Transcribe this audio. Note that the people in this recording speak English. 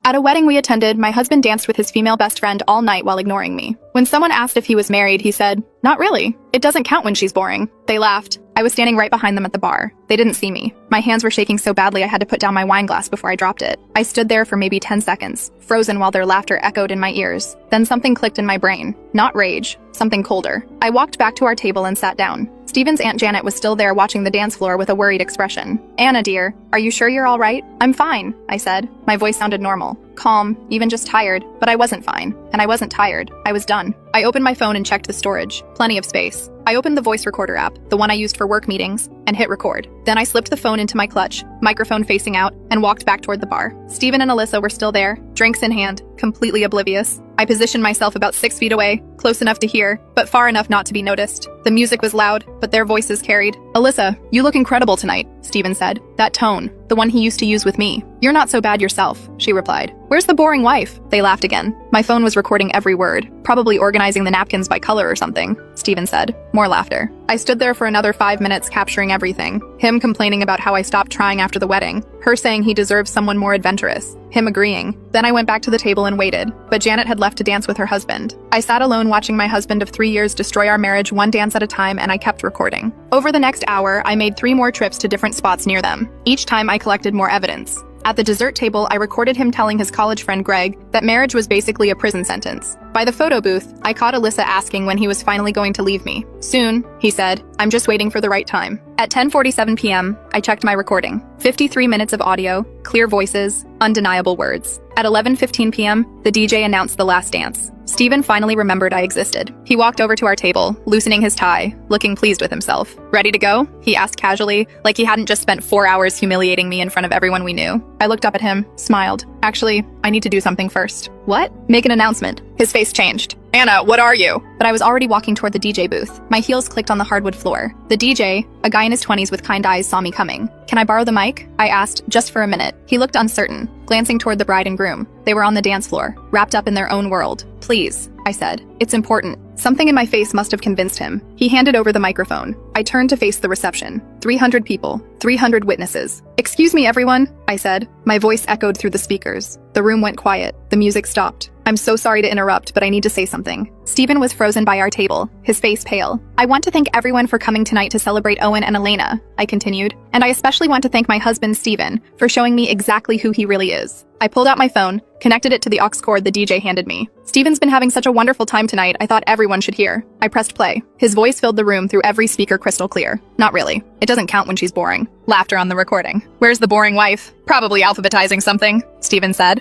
At a wedding we attended, my husband danced with his female best friend all night while ignoring me. When someone asked if he was married, he said, "Not really. It doesn't count when she's boring." They laughed. I was standing right behind them at the bar. They didn't see me. My hands were shaking so badly I had to put down my wine glass before I dropped it. I stood there for maybe 10 seconds, frozen while their laughter echoed in my ears. Then something clicked in my brain. Not rage, something colder. I walked back to our table and sat down. Stephen's Aunt Janet was still there watching the dance floor with a worried expression. "Anna, dear, are you sure you're all right?" "I'm fine," I said. My voice sounded normal, calm, even just tired, but I wasn't fine, and I wasn't tired. I was done. I opened my phone and checked the storage. Plenty of space. I opened the voice recorder app, the one I used for work meetings, and hit record. Then I slipped the phone into my clutch, microphone facing out, and walked back toward the bar. Stephen and Alyssa were still there, drinks in hand, completely oblivious. I positioned myself about 6 feet away, close enough to hear, but far enough not to be noticed. The music was loud, but their voices carried. "Alyssa, you look incredible tonight," Stephen said. That tone, the one he used to use with me. "You're not so bad yourself," she replied. "Where's the boring wife?" They laughed again. My phone was recording every word, probably organizing the napkins by color or something, Stephen said. More laughter. I stood there for another 5 minutes capturing everything. Him complaining about how I stopped trying after the wedding, her saying he deserves someone more adventurous, him agreeing. Then I went back to the table and waited, but Janet had left to dance with her husband. I sat alone watching my husband of 3 years destroy our marriage one dance at a time, and I kept recording. Over the next hour, I made 3 more trips to different spots near them. Each time I collected more evidence. At the dessert table, I recorded him telling his college friend Greg that marriage was basically a prison sentence. By the photo booth, I caught Alyssa asking when he was finally going to leave me. "Soon," he said. "I'm just waiting for the right time." At 10:47 p.m., I checked my recording. 53 minutes of audio, clear voices, undeniable words. At 11:15 p.m., the DJ announced the last dance. Stephen finally remembered I existed. He walked over to our table, loosening his tie, looking pleased with himself. "Ready to go?" he asked casually, like he hadn't just spent 4 hours humiliating me in front of everyone we knew. I looked up at him, smiled. "Actually, I need to do something first." "What?" "Make an announcement." His face changed. "Anna, what are you?" But I was already walking toward the DJ booth. My heels clicked on the hardwood floor. The DJ, a guy in his 20s with kind eyes, saw me coming. "Can I borrow the mic?" I asked, just for a minute. He looked uncertain, glancing toward the bride and groom. They were on the dance floor, wrapped up in their own world. "Please," I said. "It's important." Something in my face must have convinced him. He handed over the microphone. I turned to face the reception. 300 people, 300 witnesses. "Excuse me, everyone," I said. My voice echoed through the speakers. The room went quiet. The music stopped. "I'm so sorry to interrupt, but I need to say something." Stephen was frozen by our table, his face pale. "I want to thank everyone for coming tonight to celebrate Owen and Elena," I continued. "And I especially want to thank my husband, Stephen, for showing me exactly who he really is." I pulled out my phone, connected it to the aux cord the DJ handed me. "Stephen's been having such a wonderful time tonight, I thought everyone should hear." I pressed play. His voice filled the room through every speaker crystal clear. "Not really. It doesn't count when she's boring." Laughter on the recording. "Where's the boring wife?" "Probably alphabetizing something," Stephen said.